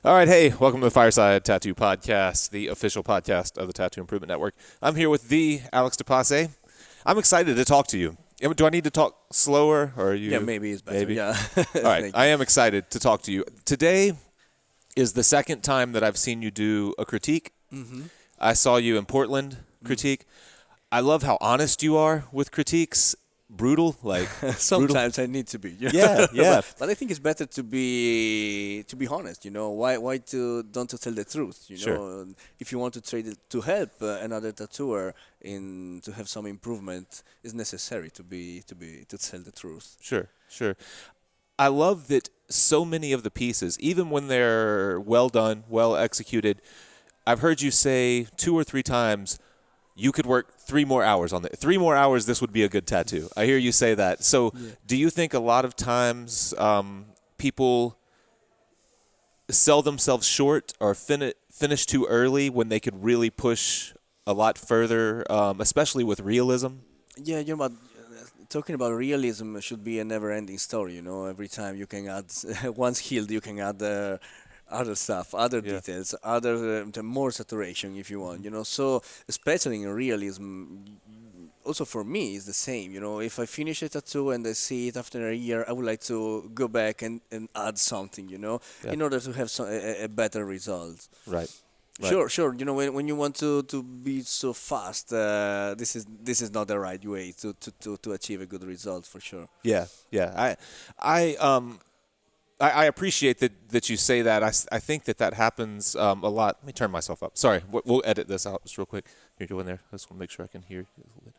All right, hey, welcome to the Fireside Tattoo Podcast, the official podcast of the Tattoo Improvement Network. I'm here with the Alex Pase. I'm excited to talk to you. Do I need to talk slower, or are you? Yeah, maybe it's better. Maybe? Yeah. All right, I am excited to talk to you. Today is the second time that I've seen you do a critique. Mm-hmm. I saw you in Portland critique. I love how honest you are with critiques. Brutal, like Sometimes I need to be. Yeah, yeah. But I think it's better to be honest. Why don't to tell the truth? Sure. If you want to trade it to help another tattooer in to have some improvement, it's necessary to tell the truth. Sure, sure. I love that so many of the pieces, even when they're well done, well executed, I've heard you say 2 or 3 times, you could work 3 more hours on it. 3 more hours, this would be a good tattoo. I hear you say that. So do you think a lot of times people sell themselves short or finish too early when they could really push a lot further, especially with realism? Yeah, talking about realism should be a never-ending story. Every time you can add once healed, you can add other stuff, other details, other more saturation if you want. So especially in realism, also for me is the same. If I finish a tattoo and I see it after a year, I would like to go back and add something. In order to have a better result. Right. Sure. When you want to be so fast, this is not the right way to achieve a good result for sure. Yeah. I appreciate that you say that. I think that happens a lot. Let me turn myself up. Sorry, we'll edit this out just real quick. You're doing there. I just want to make sure I can hear you a little bit.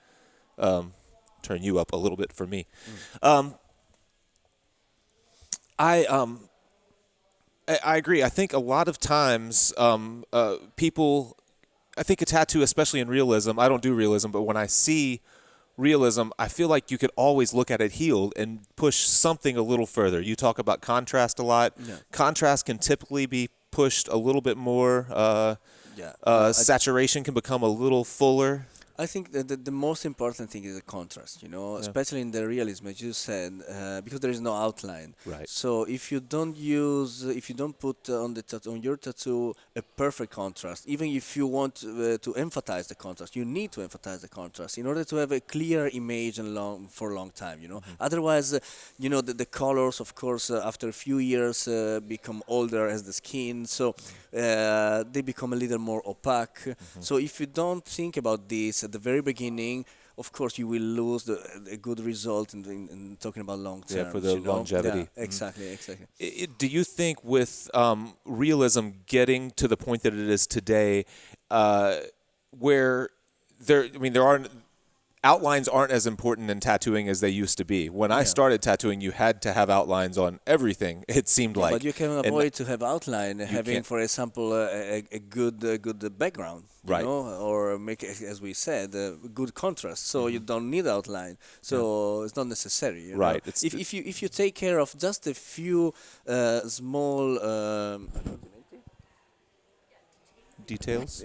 Turn you up a little bit for me. I agree. I think a lot of times people, I think a tattoo, especially in realism, I don't do realism, but when I see realism, I feel like you could always look at it healed and push something a little further. You talk about contrast a lot. Yeah. Contrast can typically be pushed a little bit more. Saturation can become a little fuller. I think that the most important thing is the contrast, especially in the realism, as you said, because there is no outline. Right. So if you don't put on your tattoo a perfect contrast, even if you want to emphasize the contrast, you need to emphasize the contrast in order to have a clear image for a long time. Otherwise, the colors, of course, after a few years become older as the skin, so they become a little more opaque. So if you don't think about this at the very beginning, of course, you will lose a good result in talking about long term. Yeah, for the longevity. Yeah, exactly. Do you think with realism getting to the point that it is today, where there aren't outlines aren't as important in tattooing as they used to be. When I started tattooing, you had to have outlines on everything. It seemed like. But you can avoid to have outline having, for example, a good background, right? Or make, as we said, a good contrast. So you don't need outline. So it's not necessary. Right. If you take care of just a few small. Details.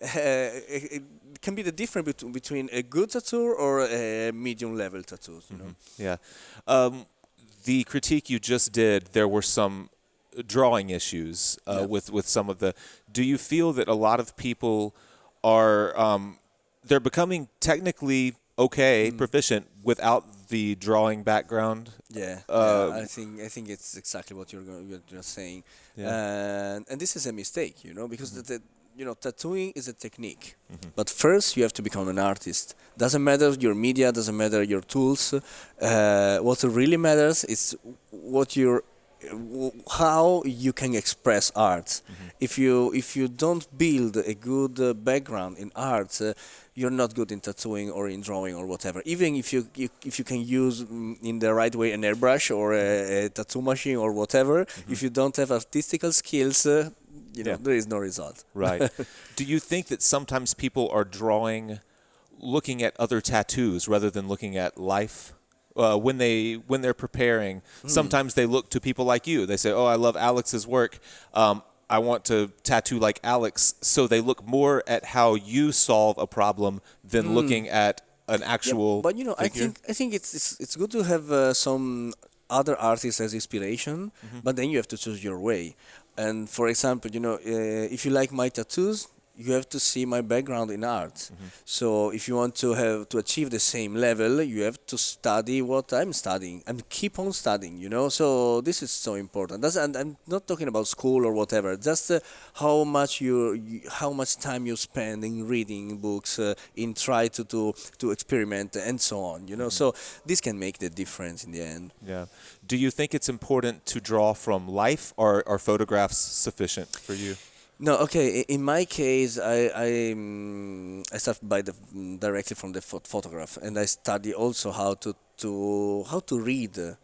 It can be the difference between a good tattoo or a medium level tattoo. Yeah. The critique you just did, there were some drawing issues with some of the. Do you feel that a lot of people are they're becoming technically proficient without the drawing background? I think it's exactly what you're just saying, and this is a mistake, because tattooing is a technique. But first you have to become an artist. Doesn't matter your media, doesn't matter your tools. What really matters is how you can express art. If you don't build a good background in art, you're not good in tattooing or in drawing or whatever. Even if you can use in the right way an airbrush or a tattoo machine or whatever, if you don't have artistical skills, there is no result. Right. Do you think that sometimes people are drawing, looking at other tattoos rather than looking at life? When they're preparing, sometimes they look to people like you. They say, "Oh, I love Alex's work. I want to tattoo like Alex." So they look more at how you solve a problem than looking at an actual. But figure. I think it's good to have some other artists as inspiration, but then you have to choose your way. And for example, if you like my tattoos, you have to see my background in art. So if you want to achieve the same level, you have to study what I'm studying and keep on studying. So this is so important. And I'm not talking about school or whatever. Just how much time you spend in reading books, in try to experiment and so on. So this can make the difference in the end. Yeah. Do you think it's important to draw from life, or are photographs sufficient for you? No, okay. In my case, I start by directly from the photograph, and I study also how to read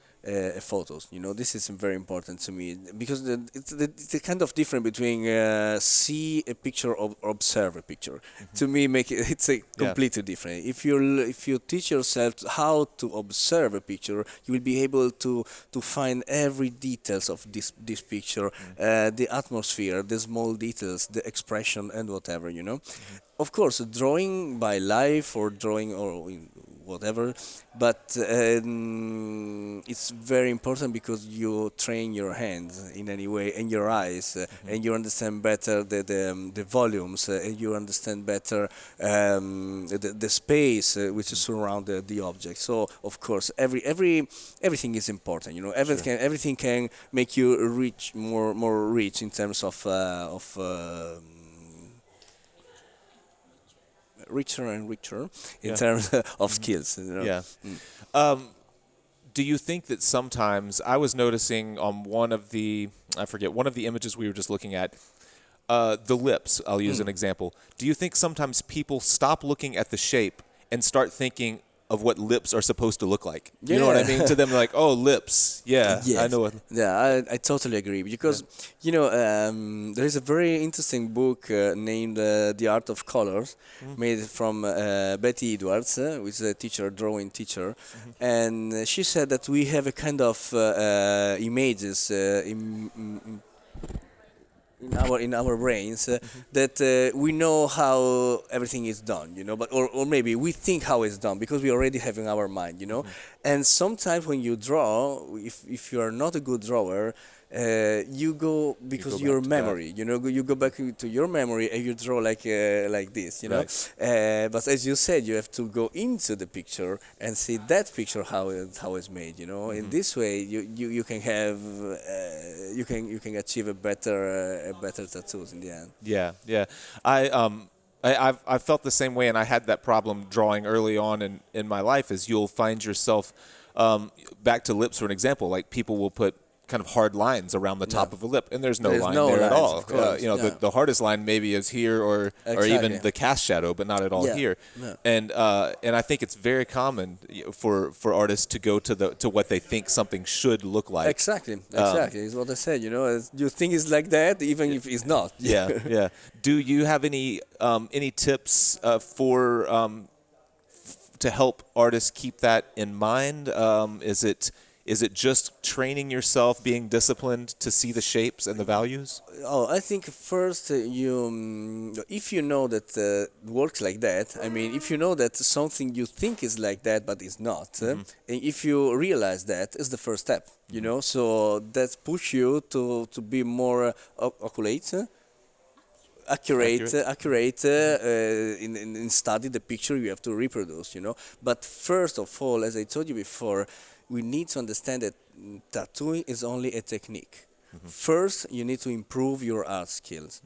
photos. This is very important to me because it's a kind of different between see a picture or observe a picture. To me, it's a Yeah. completely different. If you teach yourself how to observe a picture, you will be able to find every details of this picture, the atmosphere, the small details, the expression, and whatever. Of course, drawing by life or drawing or whatever, but it's very important because you train your hands in any way and your eyes, and you understand better the volumes, and you understand better the space which is surround the object. So of course, everything is important. Everything can make you more rich in terms of richer and richer in Yeah. terms of skills. Yeah. Mm. Um, do you think that sometimes I was noticing on one of the images we were just looking at, the lips, I'll use an example. Do you think sometimes people stop looking at the shape and start thinking of what lips are supposed to look like? You know what I Yeah. mean? To them, like, oh, lips. Yeah, I Yes. know what. Yeah, I totally agree because there is a very interesting book named The Art of Colors, made from Betty Edwards, which is a teacher, drawing teacher, and she said that we have a kind of images in our brains that we know how everything is done, but or maybe we think how it's done because we already have in our mind. And sometimes when you draw, if you are not a good drawer, you go because go your back to that. memory, you go back to your memory and you draw like this. Right. But as you said, you have to go into the picture and see that picture how it's made. In this way, you can have you can achieve a better tattoos in the end. Yeah, yeah. I've felt the same way, and I had that problem drawing early on in my life. Is you'll find yourself back to lips for an example. Like people will put kind of hard lines around the top of a lip, and there's no There's line no there at lines, all. of course, yeah. The hardest line maybe is here or even Exactly. the cast shadow, but not at all Yeah, here. yeah. And I think it's very common for artists to go to what they think something should look like. Exactly, is what I said. You think it's like that, even if it's not. Yeah, yeah. Do you have any tips for to help artists keep that in mind? Is it just training yourself, being disciplined to see the shapes and the values? Oh, I think first if you know that works like that, I mean, if you know that something you think is like that but it's not, and if you realize that, is the first step, so that push you to be more accurate, in study the picture you have to reproduce. But first of all, as I told you before, we need to understand that tattooing is only a technique. First, you need to improve your art skills.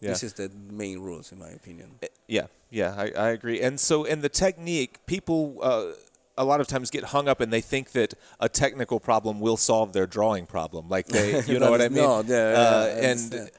Yeah. This is the main rules, in my opinion. Yeah, yeah, I agree. And so in the technique, people a lot of times get hung up and they think that a technical problem will solve their drawing problem. Like you know But what I it's mean? not, yeah, I understand.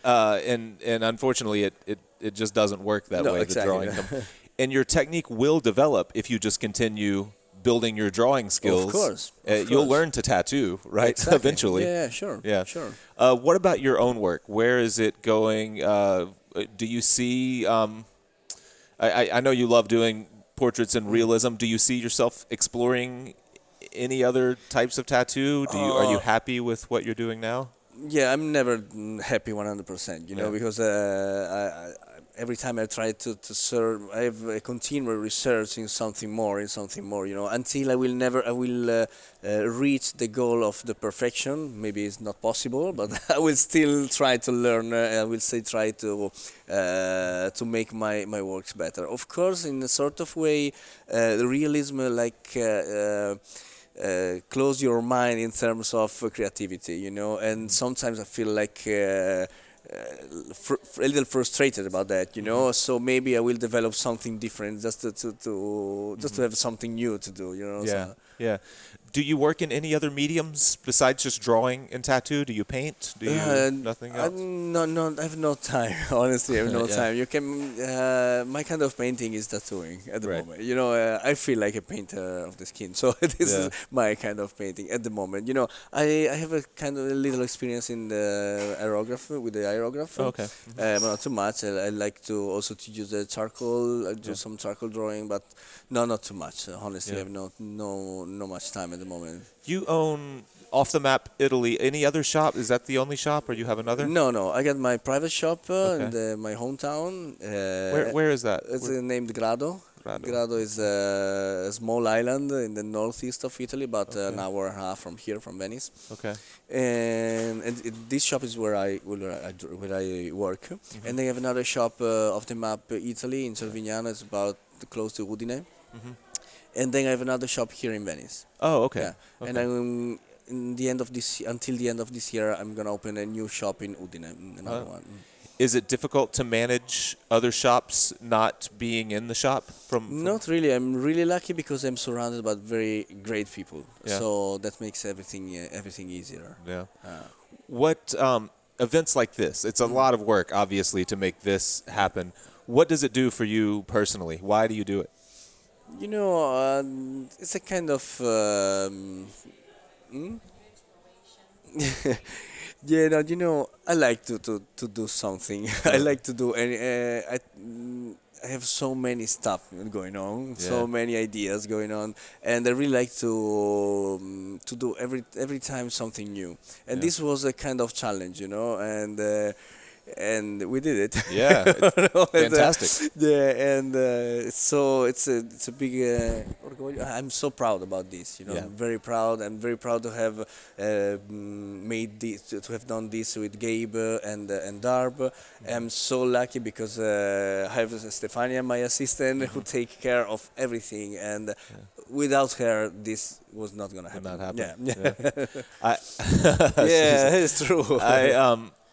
And unfortunately, it just doesn't work that No, way. exactly. The drawing, and your technique will develop if you just continue building your drawing skills. Of course. You'll learn to tattoo, right? Exactly. Eventually. Yeah, sure. Yeah. Sure. What about your own work? Where is it going? Do you see? I know you love doing portraits and realism. Do you see yourself exploring any other types of tattoo? Are you happy with what you're doing now? Yeah, I'm never happy 100%, Yeah. because every time I try to serve, I have a continual research in something more, until I will reach the goal of the perfection. Maybe it's not possible, but I will still try to learn. I will still try to make my works better. Of course, in a sort of way, the realism, close your mind in terms of creativity, and sometimes I feel like a little frustrated about that, so maybe I will develop something different just to have something new to do, Yeah, so. yeah. Do you work in any other mediums besides just drawing and tattoo? Do you paint? Do you nothing else? No, I have no time. Honestly, I have no Yeah. time. You can. My kind of painting is tattooing at the Right. moment. I feel like a painter of the skin, so this Yeah. is my kind of painting at the moment. I have a kind of a little experience in the aerograph with the aerograph. Oh, okay. But not too much. I like to also to use the charcoal. I do some charcoal drawing, but no, not too much. Honestly, Yeah. I have no much time at the moment. You own Off the Map Italy. Any other shop? Is that the only shop, or you have another? No. I got my private shop Okay. in my hometown. Where is that? It's Where- named Grado. Grado. Grado is a small island in the northeast of Italy, about an Okay. hour and a half from here, from Venice. Okay. And this shop is where I work. Mm-hmm. And they have another shop of the map Italy in Cervignano. It's about close to Udine. Mhm. And then I have another shop here in Venice. Oh, okay. Yeah. Okay. And I'm until the end of this year, I'm gonna open a new shop in Udine, another one. Is it difficult to manage other shops not being in the shop from Not really. I'm really lucky because I'm surrounded by very great people. Yeah. So that makes everything easier. Yeah. Uh, What events like this? It's a lot of work, obviously, to make this happen. What does it do for you personally? Why do you do it? It's a kind of. Hmm? Yeah, no, I like to do something. I like to do any. I have so many stuff going on, Yeah. so many ideas going on, and I really like to do every time something new. And Yeah. this was a kind of challenge, and we did it. Yeah, fantastic. Yeah, and so it's a big orgoglio. I'm so proud about this. Yeah. I'm very proud. I'm very proud to have made this, to have done this with Gabe and Darb. I'm so lucky because I have Stefania, my assistant, who take care of everything, and without her, this was not gonna Would happen. not happen. Yeah, I, yeah, it's true.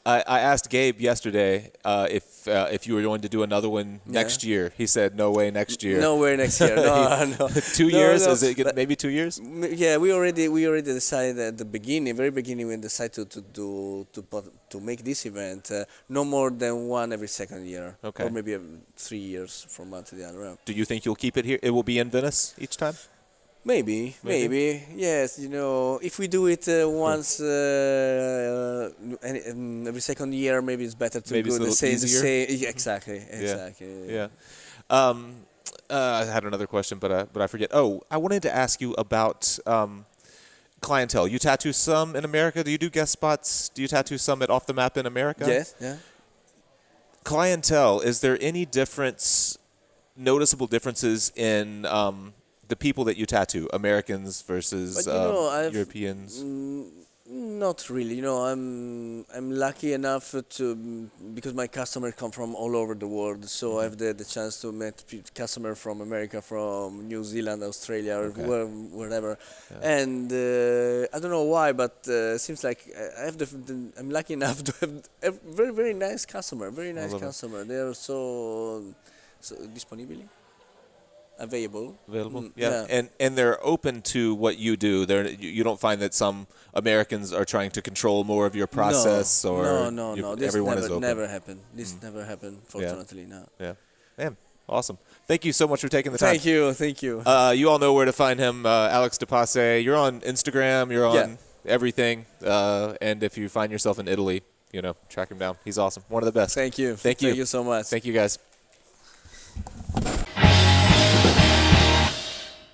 I asked Gabe yesterday if you were going to do another one next year. He said, "No way, next year." Nowhere next year. No. 2 No, years? no, Is it but- maybe 2 years? Yeah, we already decided at the beginning, very beginning, we decided to make this event no more than one every second year, Okay. or maybe 3 years from one to the other. Do you think you'll keep it here? It will be in Venice each time? Maybe, yes. If we do it once every second year, maybe it's better to Maybe go it's a the little same. easier? Yeah, exactly. Yeah. I had another question, but I forget. Oh, I wanted to ask you about clientele. You tattoo some in America. Do you do guest spots? Do you tattoo some at Off the Map in America? Yes. Yeah. Clientele. Is there any noticeable differences in the people that you tattoo, Americans versus But Europeans? Not really. I'm lucky enough because my customers come from all over the world, so I have the chance to meet customers from America, from New Zealand, Australia, or Okay. wherever. Yeah. And I don't know why, but seems like I have I'm lucky enough to have a very very nice customer, very nice love it. customer. They are so disponibili. Available. Available, Mm, yeah. yeah. And they're open to what you do. You don't find that some Americans are trying to control more of your process, or no. This everyone is open. never happened. This never happened. Fortunately, no. Yeah, man, awesome. Thank you so much for taking the time. Thank you. You all know where to find him, Alex de Pase. You're on Instagram. You're on everything. And if you find yourself in Italy, track him down. He's awesome. One of the best. Thank you. Thank you. Thank you so much. Thank you, guys.